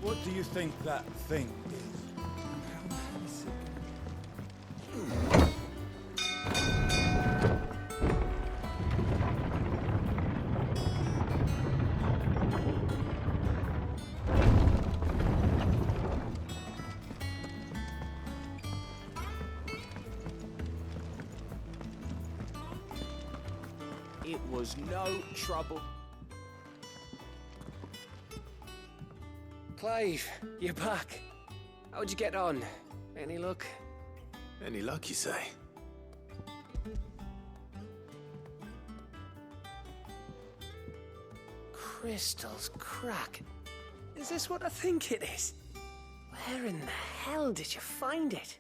What do you think that thing is? It was no trouble. Clive, you're back. How'd you get on? Any luck? Any luck, you say? Crystal's crack. Is this what I think it is? Where in the hell did you find it?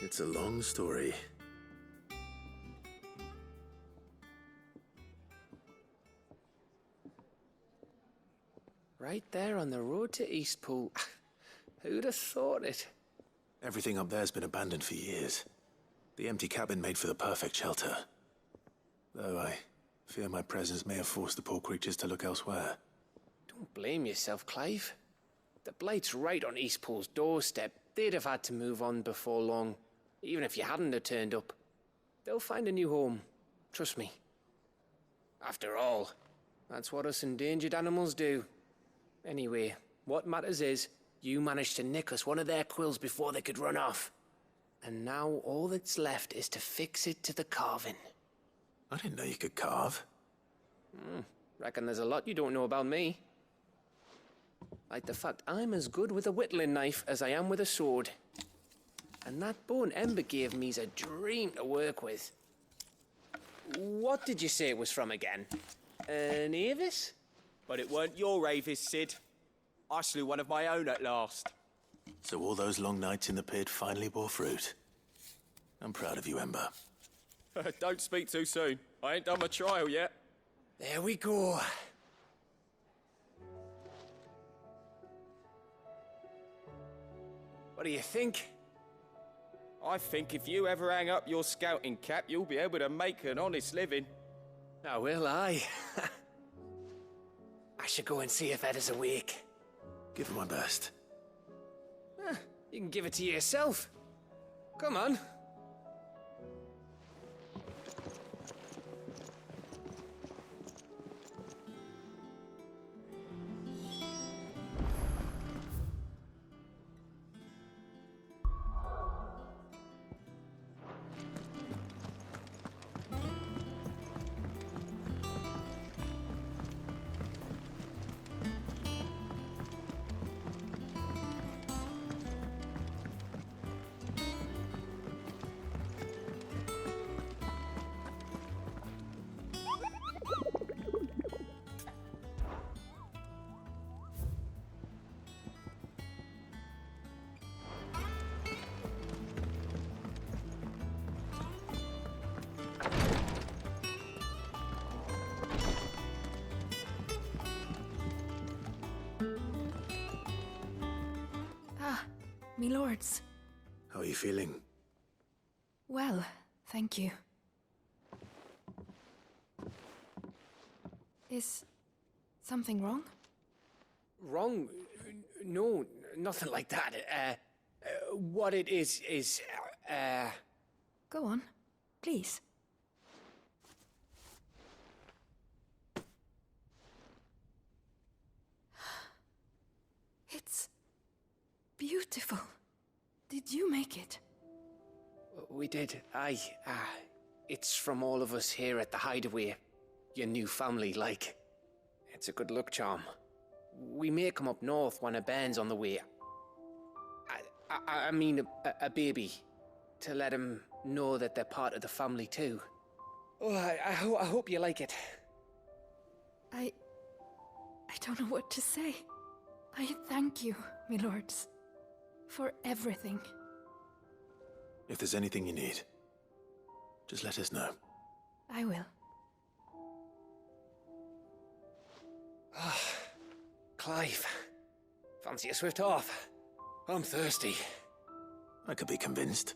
It's a long story. Right there on the road to Eastpool. Who'd have thought it? Everything up there's been abandoned for years. The empty cabin made for the perfect shelter. Though I fear my presence may have forced the poor creatures to look elsewhere. Don't blame yourself, Clive. The Blight's right on Eastpool's doorstep. They'd have had to move on before long, even if you hadn't have turned up. They'll find a new home. Trust me. After all, that's what us endangered animals do. Anyway, what matters is, you managed to nick us one of their quills before they could run off. And now all that's left is to fix it to the carving. I didn't know you could carve. Reckon there's a lot you don't know about me. Like the fact I'm as good with a whittling knife as I am with a sword. And that bone Ember gave me's a dream to work with. What did you say it was from again? An Avis? But it weren't your Avis, Sid. I slew one of my own at last. So all those long nights in the pit finally bore fruit. I'm proud of you, Ember. Don't speak too soon. I ain't done my trial yet. There we go. What do you think? I think if you ever hang up your scouting cap, you'll be able to make an honest living. Oh, will I? I should go and see if Ed is awake. Give it my best. You can give it to yourself. Come on. Me lords. How are you feeling? Well, thank you. Is something wrong? Wrong? No, nothing like that. What it is... Go on, please. It's beautiful. Did you make it? We did. Aye. It's from all of us here at the Hideaway. Your new family, like. It's a good luck charm. We may come up north when a band's on the way. I mean a baby. To let him know that they're part of the family too. Oh, I hope you like it. I don't know what to say. I thank you, my lords, for everything. If there's anything you need, just let us know. I will. Clive, fancy a swift off? I'm thirsty. I could be convinced.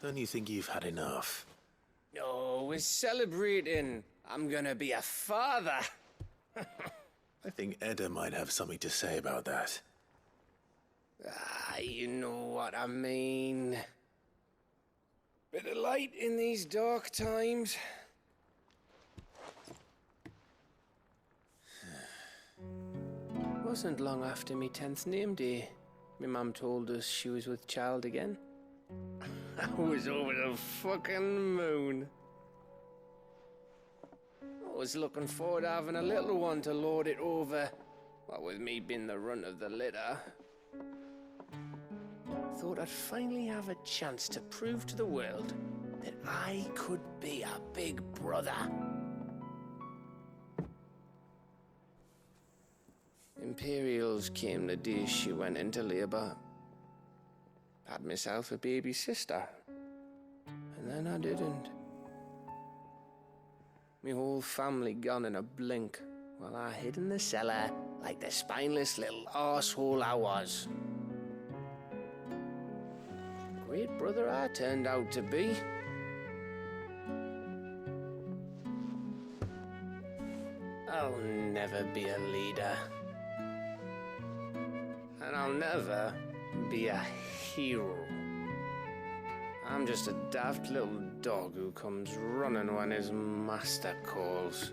Don't you think you've had enough? No, we're celebrating. I'm gonna be a father. I think Edda might have something to say about that. Ah, you know what I mean. Bit of light in these dark times. Wasn't long after me 10th name day. My mum told us she was with child again. I was over the fucking moon. I was looking forward to having a little one to lord it over. What with me being the runt of the litter. Thought I'd finally have a chance to prove to the world that I could be a big brother. Imperials came the day she went into labour. Had myself a baby sister. And then I didn't. Me whole family gone in a blink, while I hid in the cellar like the spineless little arsehole I was. Great brother I turned out to be. I'll never be a leader. And I'll never be a hero. I'm just a daft little dog who comes running when his master calls.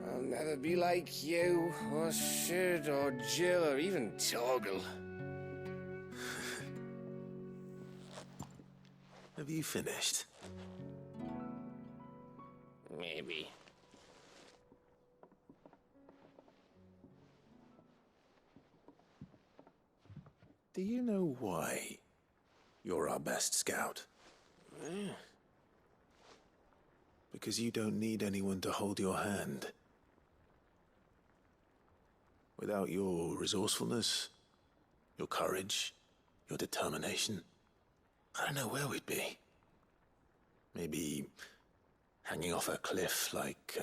I'll never be like you, or Sid, or Jill, or even Torgal. Have you finished? Maybe. Do you know why you're our best scout? Because you don't need anyone to hold your hand. Without your resourcefulness, your courage, your determination, I don't know where we'd be. Maybe hanging off a cliff like,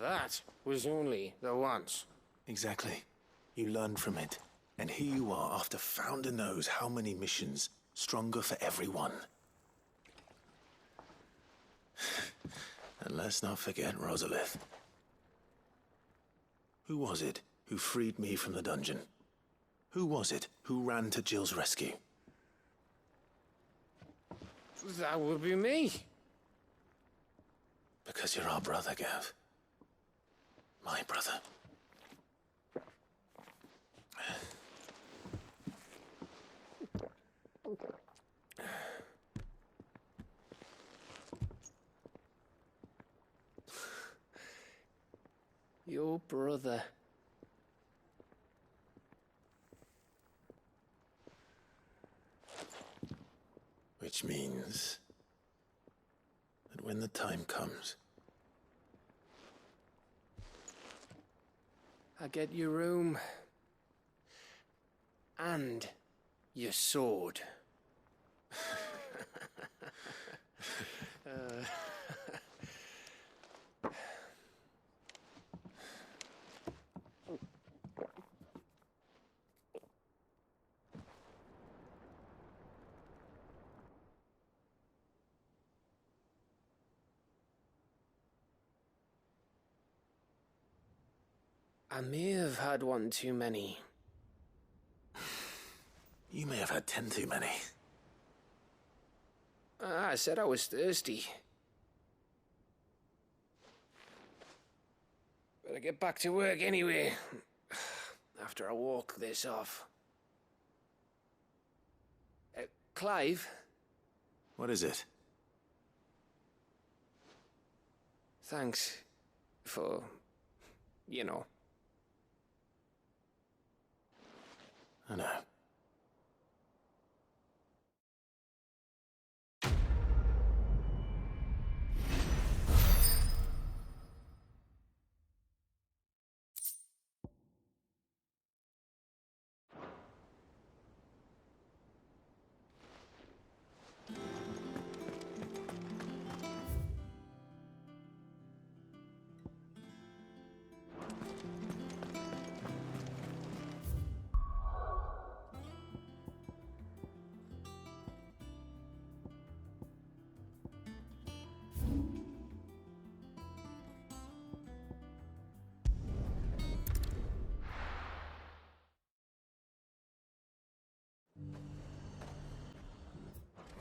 That was only the once. Exactly. You learned from it. And here you are after Founder knows how many missions, stronger for everyone. And let's not forget Rosalith. Who was it who freed me from the dungeon? Who was it who ran to Jill's rescue? That would be me. Because you're our brother, Gav. My brother. Your brother. Which means that when the time comes, I get your room. And your sword. I may have had one too many. you may have had 10 too many. I said I was thirsty. Better get back to work anyway. After I walk this off. Clive? What is it? Thanks for, you know. I know.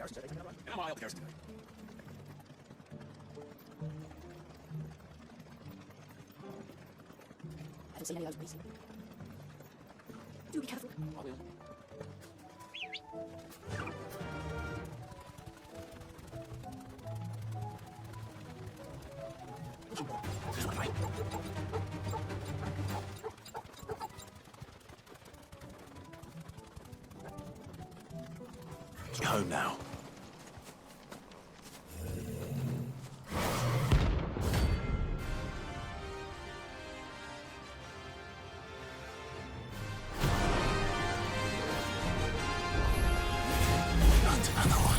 haven't seen any of those beasts. Do be careful. I will. Get home now. Not another one.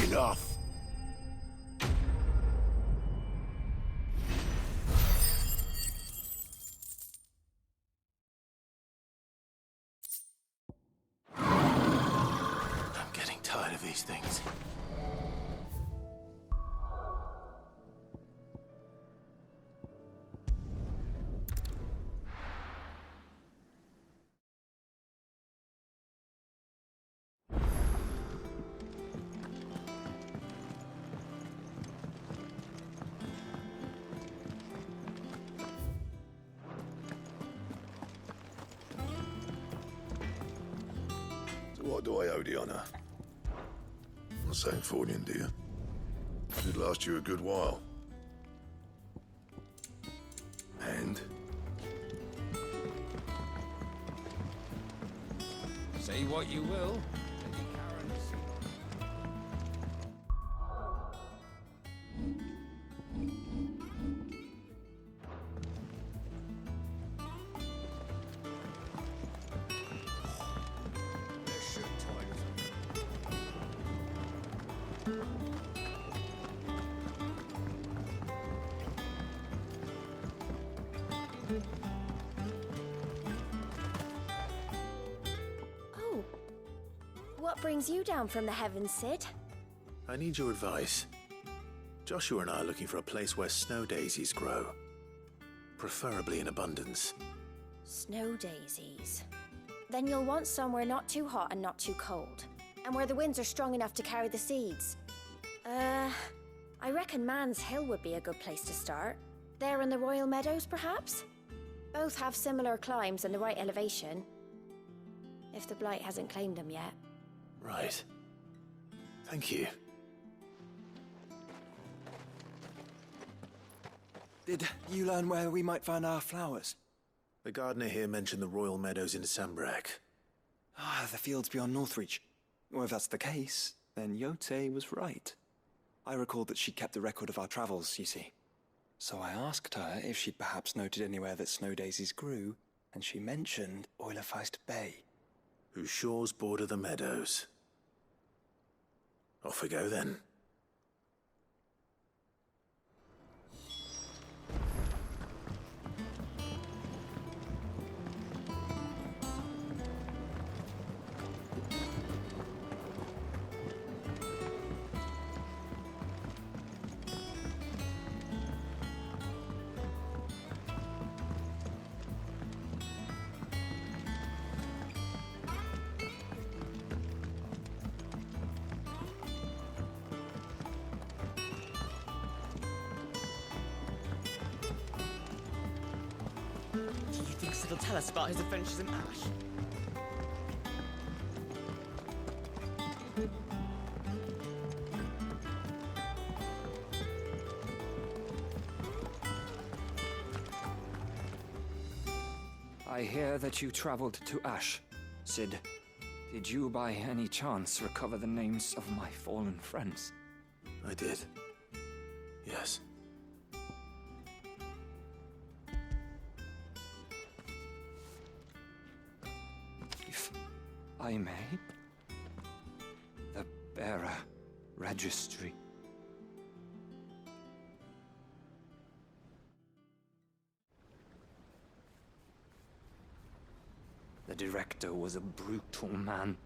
Enough. I'm getting tired of these things. What do I owe the honor? Not saying fortune, do you? It'd last you a good while. And? Say what you will. What brings you down from the heavens, Sid? I need your advice. Joshua and I are looking for a place where snow daisies grow. Preferably in abundance. Snow daisies. Then you'll want somewhere not too hot and not too cold. And where the winds are strong enough to carry the seeds. I reckon Man's Hill would be a good place to start. There in the Royal Meadows, perhaps? Both have similar climbs and the right elevation. If the Blight hasn't claimed them yet. Right. Thank you. Did you learn where we might find our flowers? The gardener here mentioned the Royal Meadows in Sambrack. Ah, the fields beyond Northreach. Well, if that's the case, then Yote was right. I recalled that she kept a record of our travels, you see. So I asked her if she'd perhaps noted anywhere that snow daisies grew, and she mentioned Oilafeist Bay. Whose shores border the meadows. Off we go then. Do you think Sid will tell us about his adventures in Ash? I hear that you traveled to Ash, Sid. Did you by any chance recover the names of my fallen friends? I did. Yes. If I may, the bearer registry. The director was a brutal man.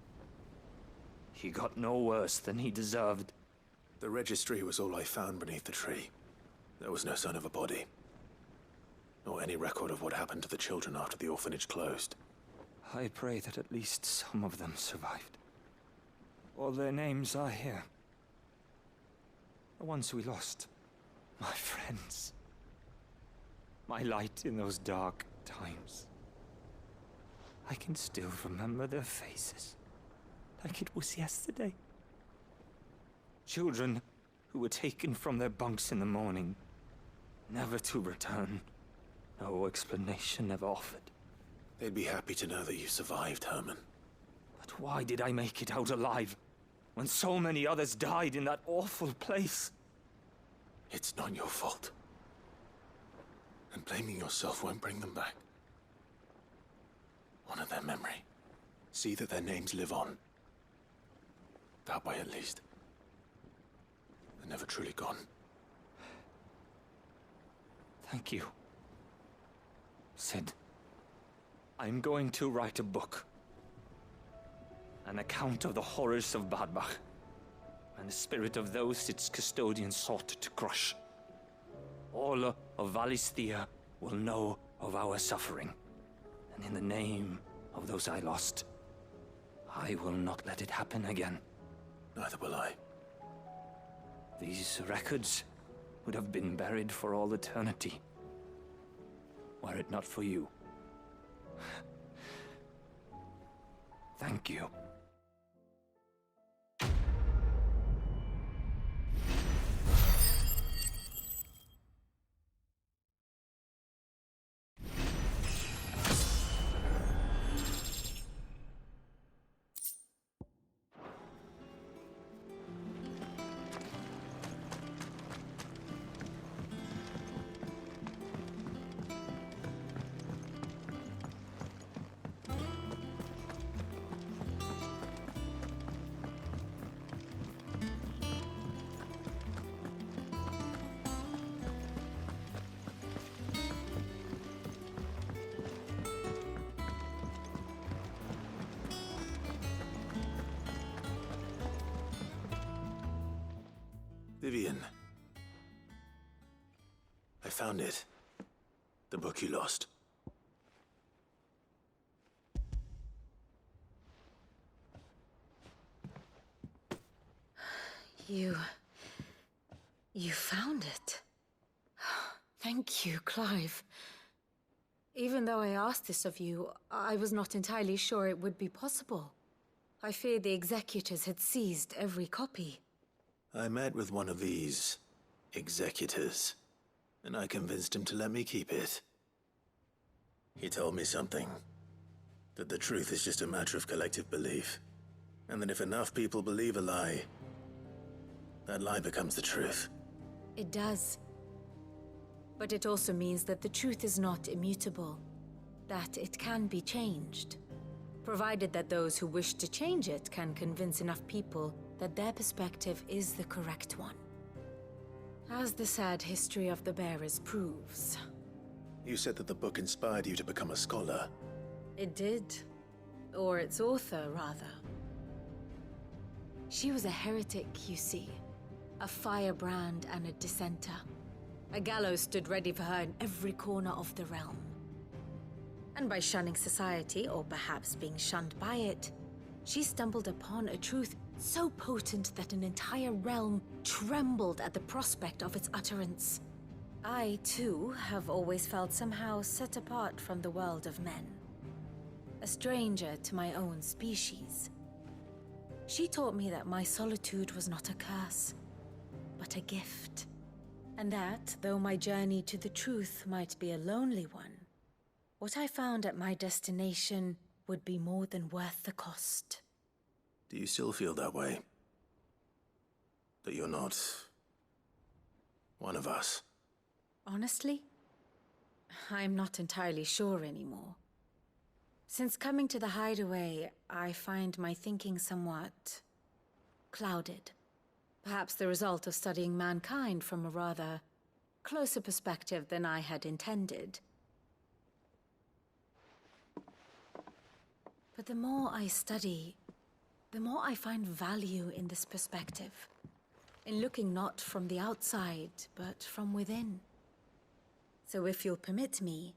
He got no worse than he deserved. The registry was all I found beneath the tree. There was no sign of a body. Nor any record of what happened to the children after the orphanage closed. I pray that at least some of them survived. All their names are here. The ones we lost. My friends. My light in those dark times. I can still remember their faces, like it was yesterday. Children who were taken from their bunks in the morning, never to return. No explanation ever offered. They'd be happy to know that you survived, Herman. But why did I make it out alive, when so many others died in that awful place? It's not your fault. And blaming yourself won't bring them back. Honor their memory. See that their names live on. That way, at least. They're never truly gone. Thank you, Sid. I'm going to write a book. An account of the horrors of Badbach, and the spirit of those its custodians sought to crush. All of Valisthea will know of our suffering. And in the name of those I lost, I will not let it happen again. Neither will I. These records would have been buried for all eternity, were it not for you. Thank you. Vivian. I found it. The book you lost. You found it. Thank you, Clive. Even though I asked this of you, I was not entirely sure it would be possible. I feared the executors had seized every copy. I met with one of these executors, and I convinced him to let me keep it. He told me something. That the truth is just a matter of collective belief. And that if enough people believe a lie, that lie becomes the truth. It does. But it also means that the truth is not immutable. That it can be changed. Provided that those who wish to change it can convince enough people that their perspective is the correct one. As the sad history of the bearers proves. You said that the book inspired you to become a scholar. It did. Or its author, rather. She was a heretic, you see. A firebrand and a dissenter. A gallows stood ready for her in every corner of the realm. And by shunning society, or perhaps being shunned by it, she stumbled upon a truth so potent that an entire realm trembled at the prospect of its utterance. I, too, have always felt somehow set apart from the world of men. A stranger to my own species. She taught me that my solitude was not a curse, but a gift. And that, though my journey to the truth might be a lonely one, what I found at my destination would be more than worth the cost. Do you still feel that way? That you're not one of us? Honestly, I'm not entirely sure anymore. Since coming to the hideaway, I find my thinking somewhat clouded. Perhaps the result of studying mankind from a rather closer perspective than I had intended. But the more I study, the more I find value in this perspective. In looking not from the outside, but from within. So if you'll permit me,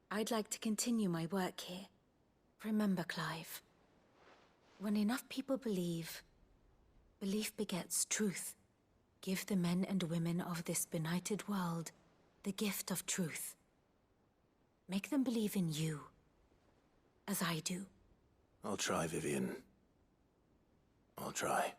I'd like to continue my work here. Remember, Clive, when enough people believe, belief begets truth. Give the men and women of this benighted world the gift of truth. Make them believe in you, as I do. I'll try, Vivian. I'll try.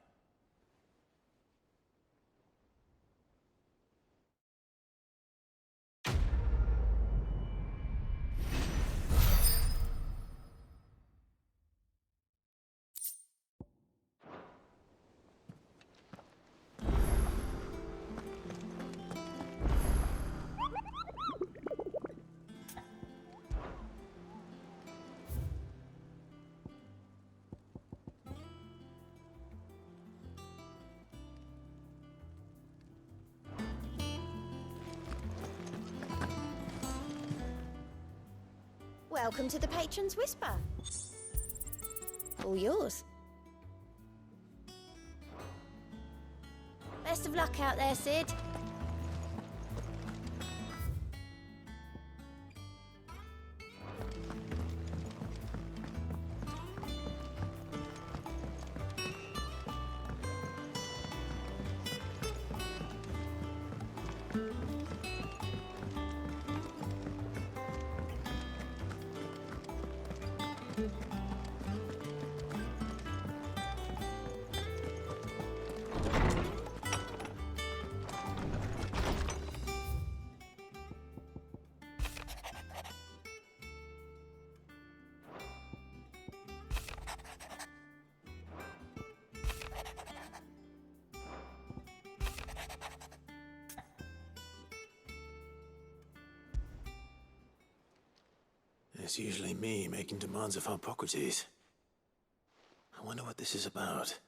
Welcome to the Patron's Whisper. All yours. Best of luck out there, Sid. It's usually me making demands of Hippocrates. I wonder what this is about.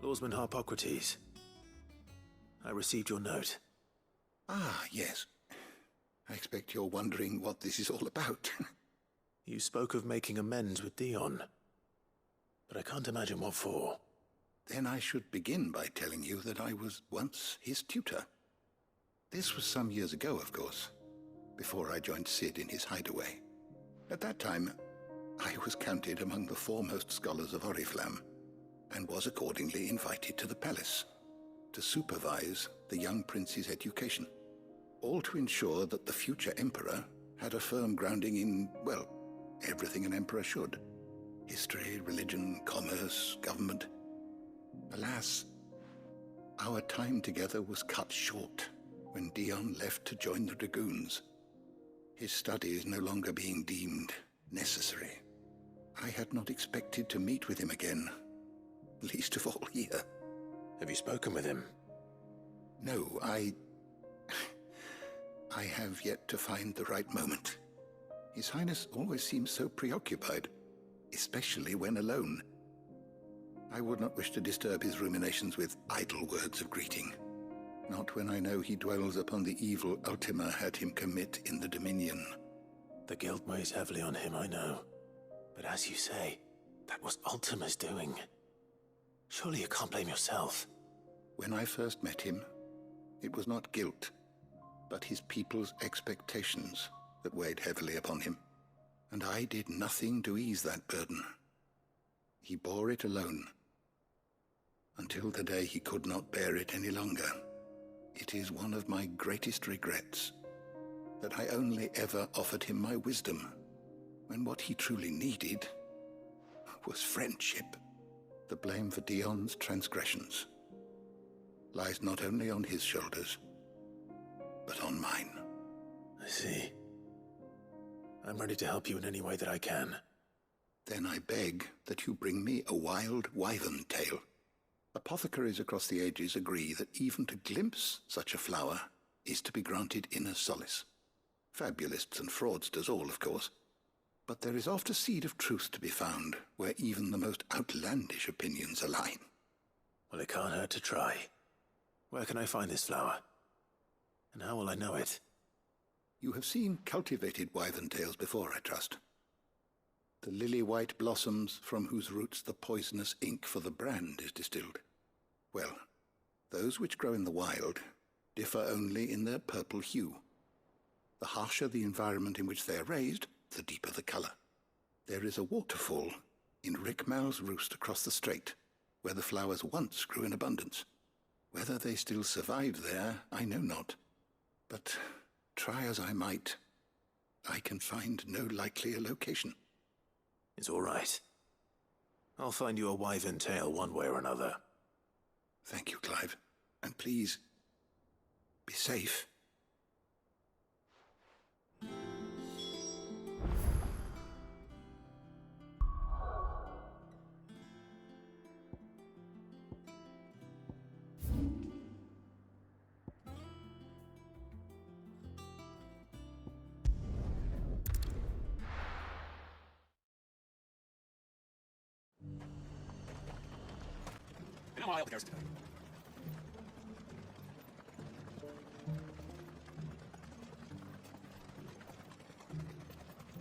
Oarsman Harpocrates. I received your note. Ah, yes. I expect you're wondering what this is all about. You spoke of making amends with Dion, but I can't imagine what for. Then I should begin by telling you that I was once his tutor. This was some years ago, of course, before I joined Cid in his hideaway. At that time, I was counted among the foremost scholars of Oriflamme, and was accordingly invited to the palace to supervise the young prince's education, all to ensure that the future emperor had a firm grounding in, well, everything an emperor should. History, religion, commerce, government. Alas, our time together was cut short when Dion left to join the Dragoons. His studies no longer being deemed necessary. I had not expected to meet with him again, least of all here. Have you spoken with him? No, I have yet to find the right moment. His Highness always seems so preoccupied, especially when alone. I would not wish to disturb his ruminations with idle words of greeting. Not when I know he dwells upon the evil Ultima had him commit in the Dominion. The guilt weighs heavily on him, I know. But as you say, that was Ultima's doing. Surely you can't blame yourself. When I first met him, it was not guilt, but his people's expectations that weighed heavily upon him. And I did nothing to ease that burden. He bore it alone, until the day he could not bear it any longer. It is one of my greatest regrets that I only ever offered him my wisdom, when what he truly needed was friendship. The blame for Dion's transgressions lies not only on his shoulders, but on mine. I see. I'm ready to help you in any way that I can. Then I beg that you bring me a wild wyvern tail. Apothecaries across the ages agree that even to glimpse such a flower is to be granted inner solace. Fabulists and fraudsters all, of course. But there is oft a seed of truth to be found where even the most outlandish opinions align. Well, it can't hurt to try. Where can I find this flower? And how will I know it? You have seen cultivated wyvern tails before, I trust. The lily-white blossoms from whose roots the poisonous ink for the brand is distilled. Well, those which grow in the wild differ only in their purple hue. The harsher the environment in which they are raised, the deeper the color. There is a waterfall in Rickmal's roost across the strait, where the flowers once grew in abundance. Whether they still survive there, I know not. But try as I might, I can find no likelier location. It's all right. I'll find you a wyvern tail one way or another. Thank you, Clive. And please, be safe.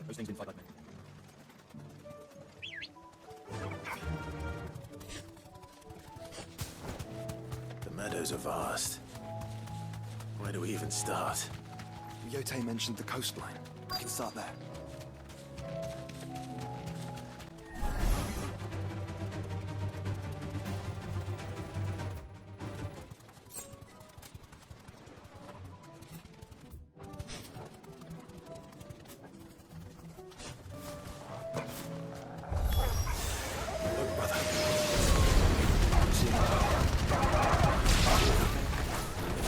Those things didn't fight like me. The meadows are vast. Where do we even start? Yote mentioned the coastline. We can start there.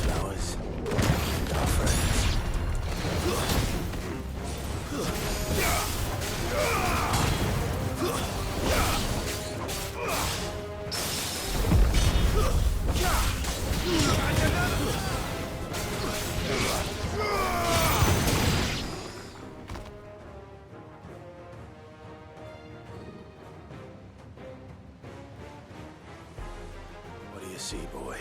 Flowers. Our friends. see, boy.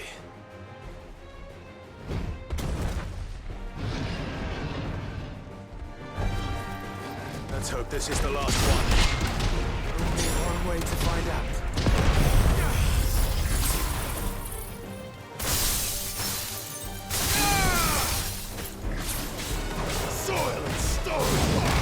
Let's hope this is the last one. Only one way to find out. Soil and stone!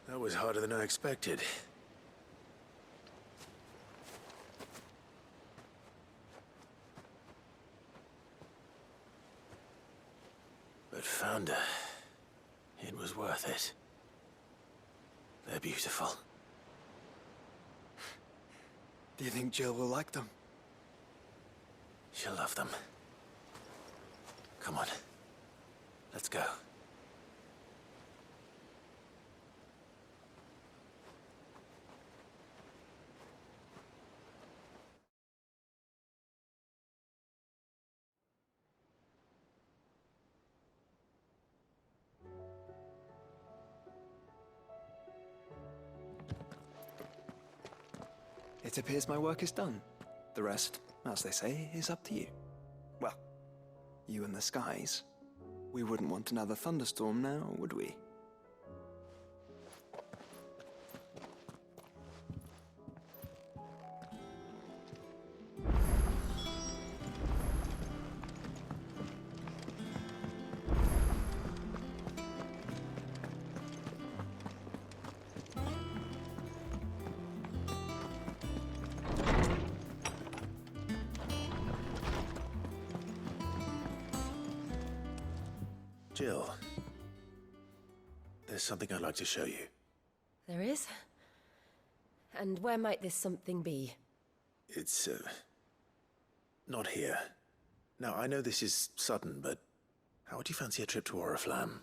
That was harder than I expected. But Founder, it was worth it. They're beautiful. Do you think Jill will like them? She'll love them. Come on. Let's go. It appears my work is done. The rest, as they say, is up to you. Well, you and the skies. We wouldn't want another thunderstorm now, would we? Jill, there's something I'd like to show you. There is? And where might this something be? It's, not here. Now, I know this is sudden, but how would you fancy a trip to Oriflamme?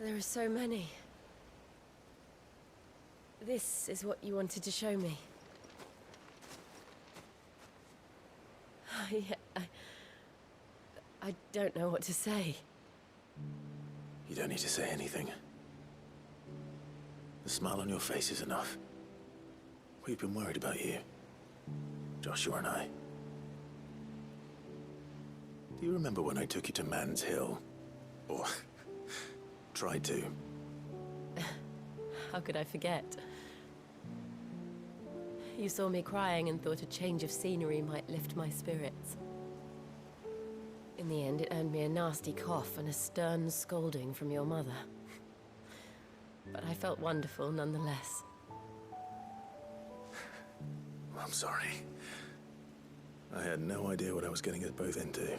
There are so many. This is what you wanted to show me. I don't know what to say. You don't need to say anything. The smile on your face is enough. We've been worried about you, Joshua and I. Do you remember when I took you to Man's Hill? Or tried to? How could I forget? You saw me crying and thought a change of scenery might lift my spirits. In the end, it earned me a nasty cough and a stern scolding from your mother. But I felt wonderful nonetheless. I'm sorry. I had no idea what I was getting us both into.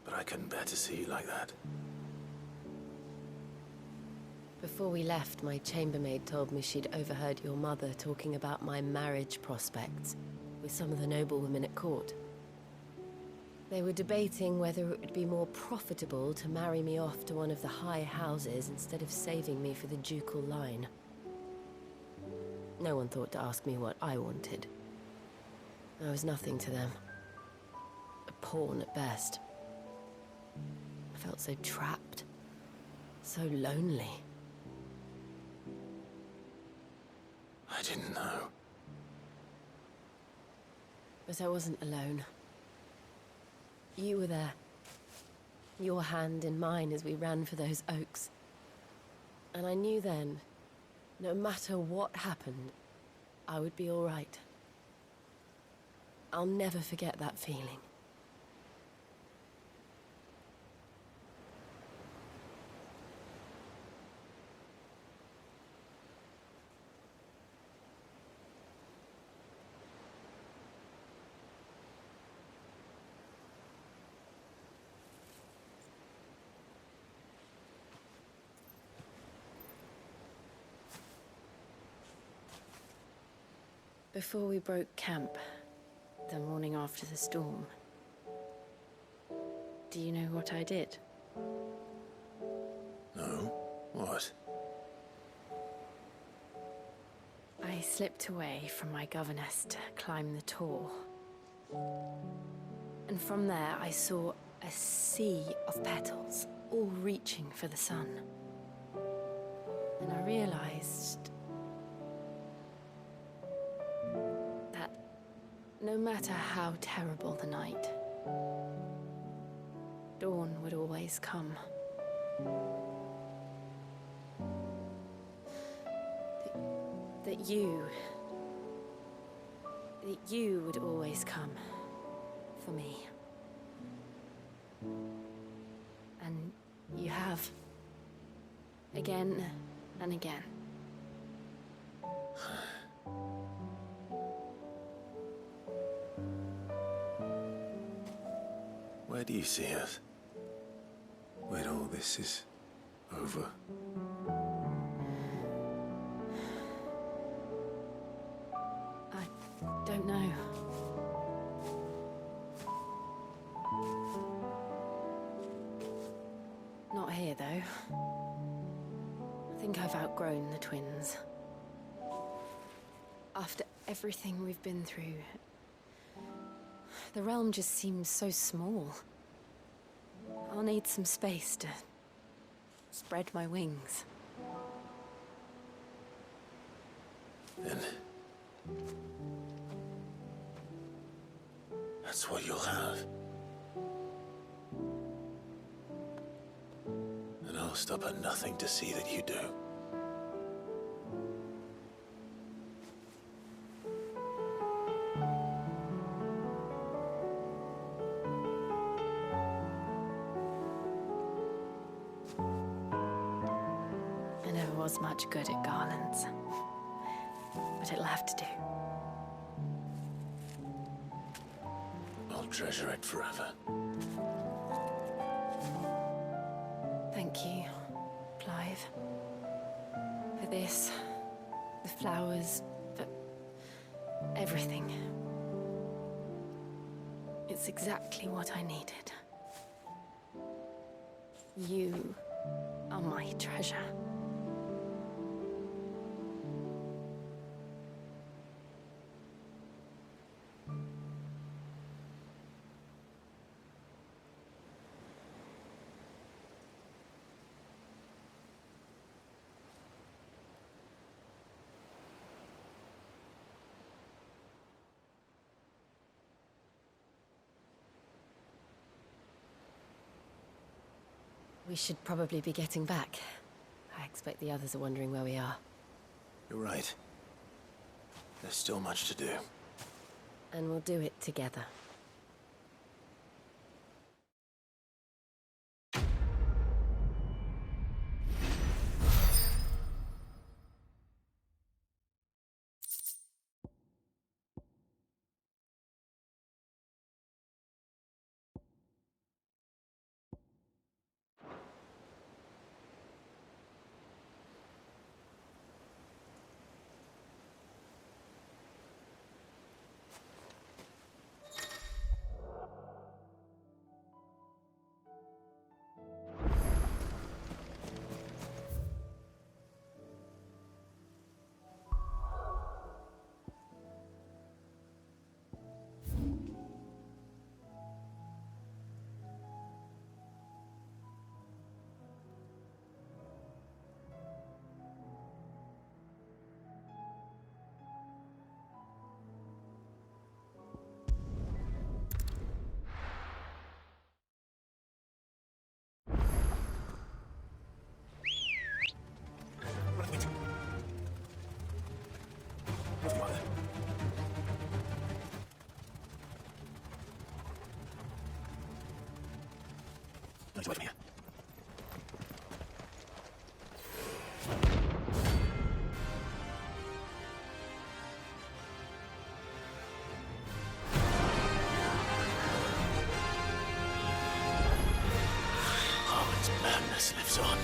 But I couldn't bear to see you like that. Before we left, my chambermaid told me she'd overheard your mother talking about my marriage prospects with some of the noblewomen at court. They were debating whether it would be more profitable to marry me off to one of the high houses instead of saving me for the ducal line. No one thought to ask me what I wanted. I was nothing to them. A pawn at best. I felt so trapped. So lonely. I didn't know. But I wasn't alone. You were there. Your hand in mine as we ran for those oaks. And I knew then, no matter what happened, I would be all right. I'll never forget that feeling. Before we broke camp, the morning after the storm, do you know what I did? No? What? I slipped away from my governess to climb the tor. And from there I saw a sea of petals, all reaching for the sun. And I realized that no matter how terrible the night, dawn would always come. That you would always come for me. And you have. Again and again. Where do you see us? When all this is over? I don't know. Not here, though. I think I've outgrown the twins. After everything we've been through, the realm just seems so small. I'll need some space to spread my wings. Then that's what you'll have. And I'll stop at nothing to see that you do. I never was much good at garlands, but it'll have to do. I'll treasure it forever. Thank you, Clive. For this, the flowers, for everything. It's exactly what I needed. You are my treasure. We should probably be getting back. I expect the others are wondering where we are. You're right. There's still much to do. And we'll do it together. Let's wait from here. Harlan's madness lives on.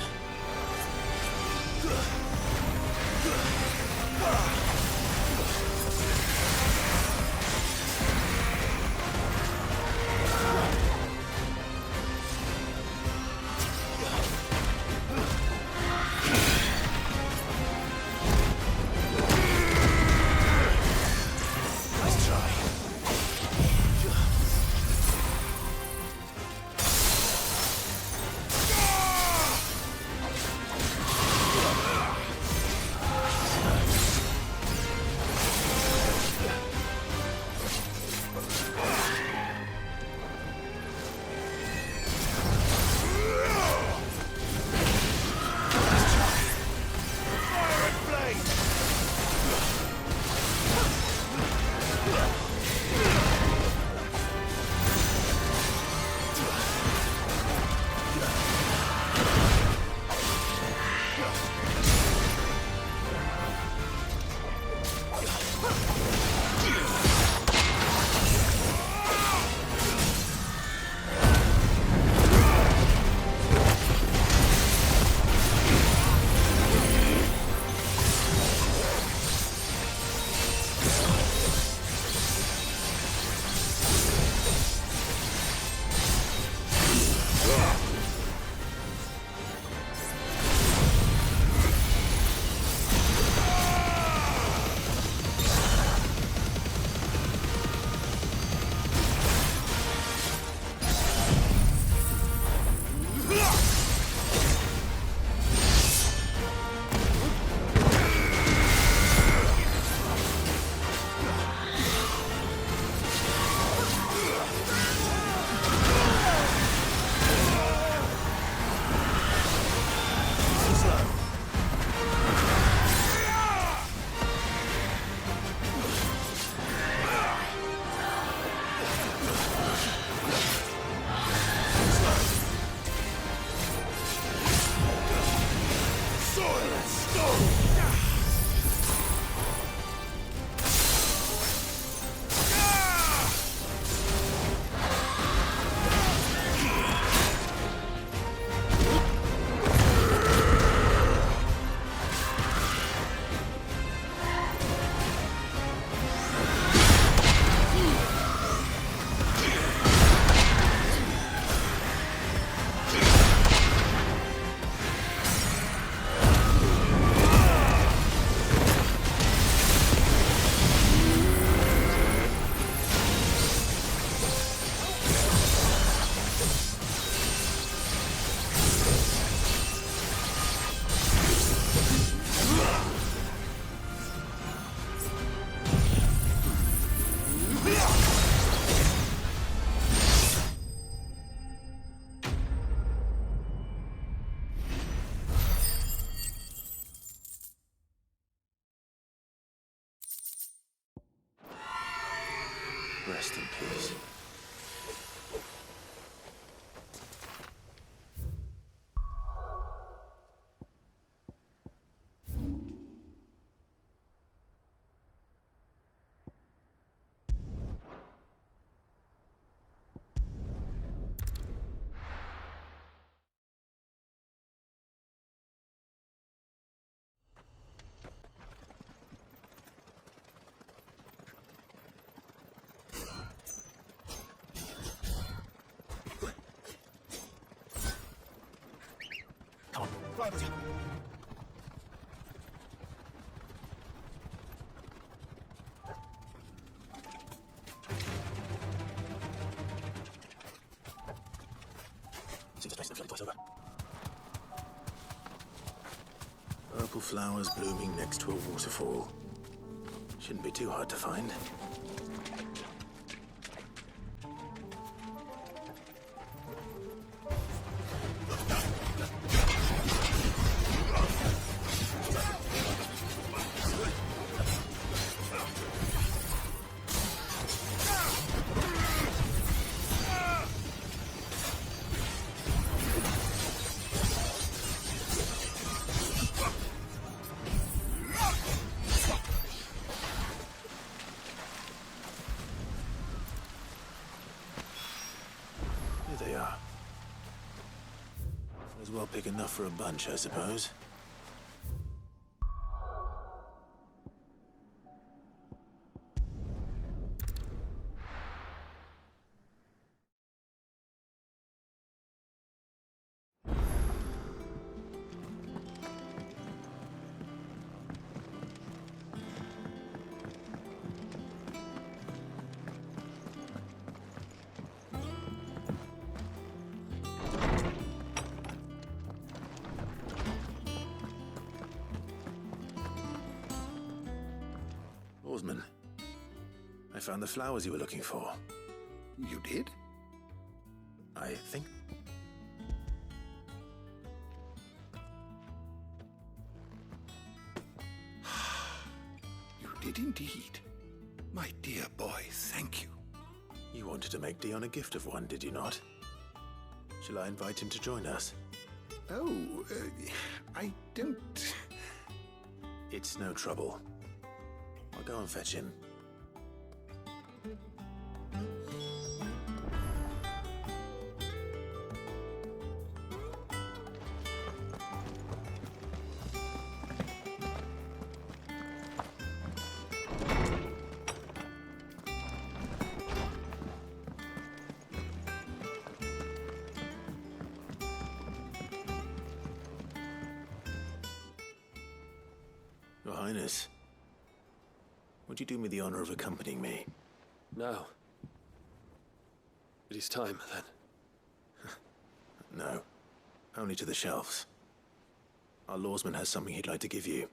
Rest in peace. See the place in the flooding place over. Purple flowers blooming next to a waterfall. Shouldn't be too hard to find. are. As well pick enough for a bunch, I suppose. Oarsman, I found the flowers you were looking for. You did? I think... You did indeed. My dear boy, thank you. You wanted to make Dion a gift of one, did you not? Shall I invite him to join us? Oh, I don't... It's no trouble. I'll go and fetch him. Your Highness, would you do me the honor of accompanying me? Now. It is time, then. No. Only to the shelves. Our lawsman has something he'd like to give you.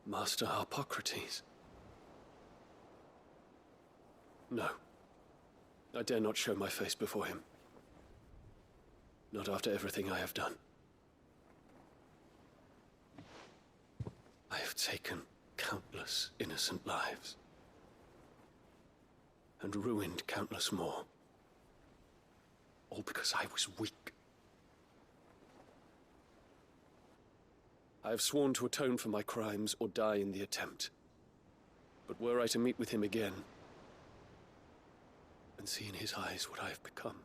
Master Harpocrates. No. I dare not show my face before him. Not after everything I have done. I have taken countless innocent lives. And ruined countless more. All because I was weak. I have sworn to atone for my crimes or die in the attempt. But were I to meet with him again, and see in his eyes what I have become,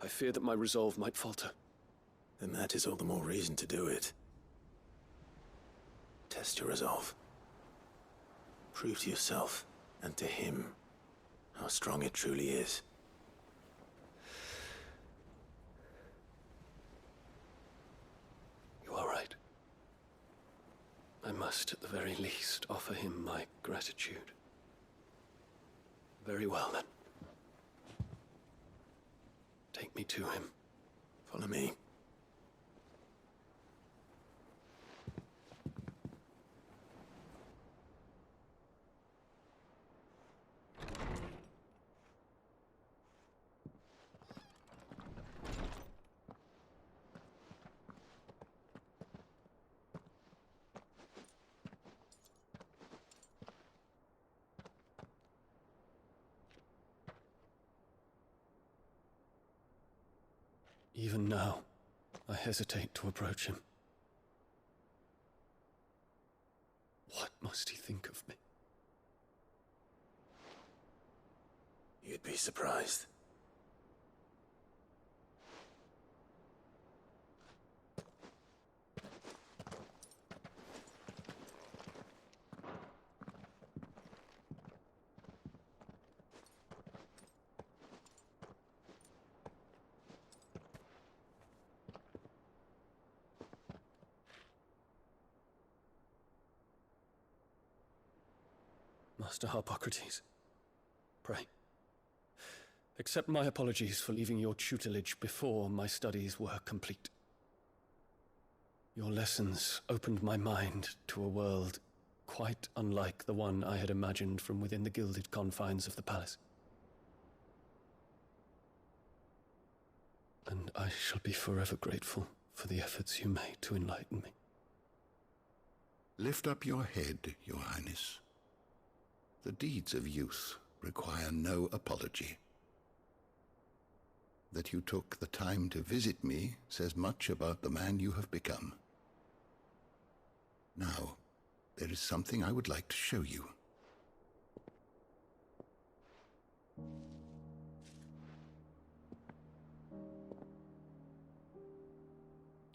I fear that my resolve might falter. Then that is all the more reason to do it. Test your resolve. Prove to yourself, and to him, how strong it truly is. You are right. I must, at the very least, offer him my gratitude. Very well, then. Take me to him. Follow me. Even now, I hesitate to approach him. What must he think of me? You'd be surprised. Master Harpocrates, pray, accept my apologies for leaving your tutelage before my studies were complete. Your lessons opened my mind to a world quite unlike the one I had imagined from within the gilded confines of the palace. And I shall be forever grateful for the efforts you made to enlighten me. Lift up your head, Your Highness. The deeds of youth require no apology. That you took the time to visit me says much about the man you have become. Now, there is something I would like to show you.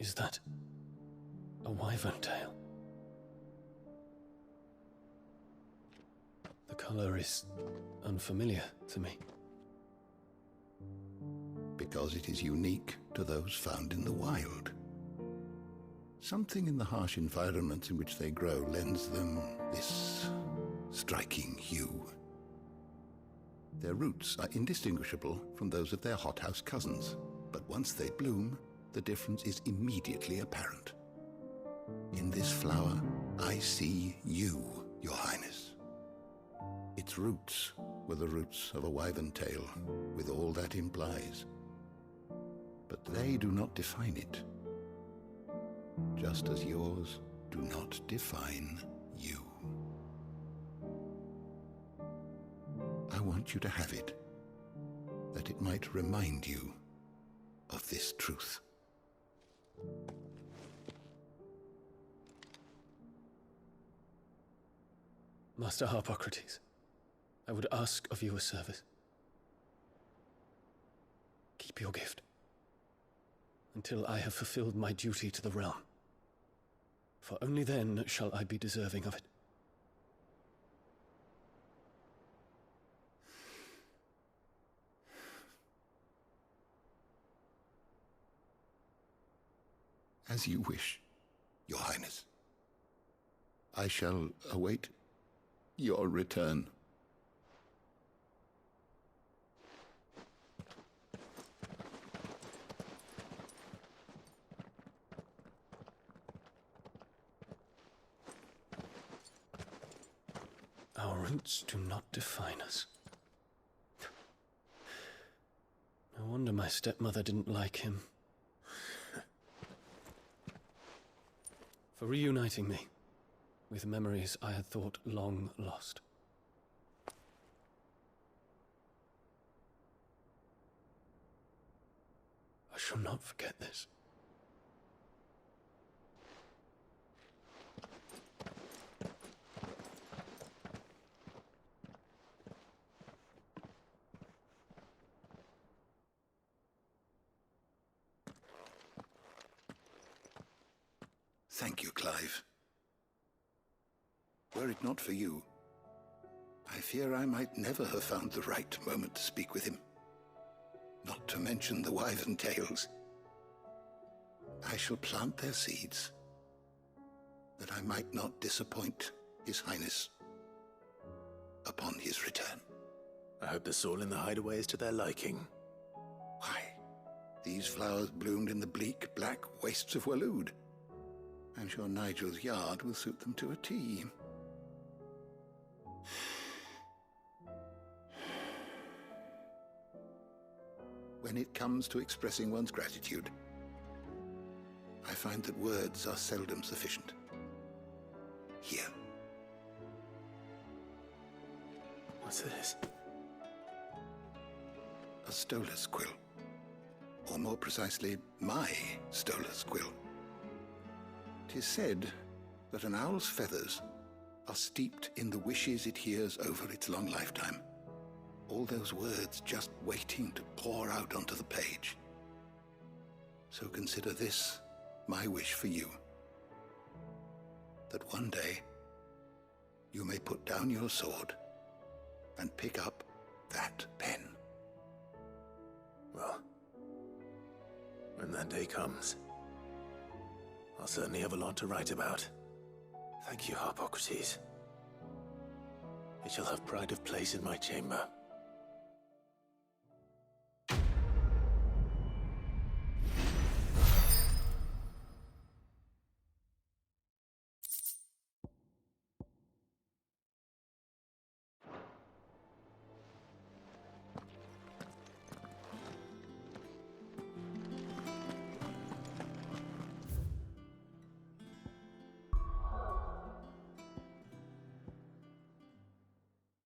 Is that a wyvern tail? The color is unfamiliar to me. Because it is unique to those found in the wild. Something in the harsh environments in which they grow lends them this striking hue. Their roots are indistinguishable from those of their hothouse cousins, but once they bloom, the difference is immediately apparent. In this flower, I see you, Your Highness. Its roots were the roots of a wyvern tail, with all that implies. But they do not define it, just as yours do not define you. I want you to have it, that it might remind you of this truth. Master Harpocrates, I would ask of you a service. Keep your gift until I have fulfilled my duty to the realm, for only then shall I be deserving of it. As you wish, Your Highness. I shall await your return. Our roots do not define us. No wonder my stepmother didn't like him. For reuniting me with memories I had thought long lost. I shall not forget this. Thank you, Clive. Were it not for you, I fear I might never have found the right moment to speak with him. Not to mention the wyvern tales. I shall plant their seeds, that I might not disappoint His Highness upon his return. I hope the soil in the hideaway is to their liking. Why, these flowers bloomed in the bleak, black wastes of Waloed. I'm sure Nigel's yard will suit them to a T. When it comes to expressing one's gratitude, I find that words are seldom sufficient. Here. What's this? A stolas quill. Or more precisely, my stolas quill. 'Tis said that an owl's feathers are steeped in the wishes it hears over its long lifetime. All those words just waiting to pour out onto the page. So consider this my wish for you. That one day you may put down your sword and pick up that pen. Well, when that day comes, I'll certainly have a lot to write about. Thank you, Harpocrates. It shall have pride of place in my chamber.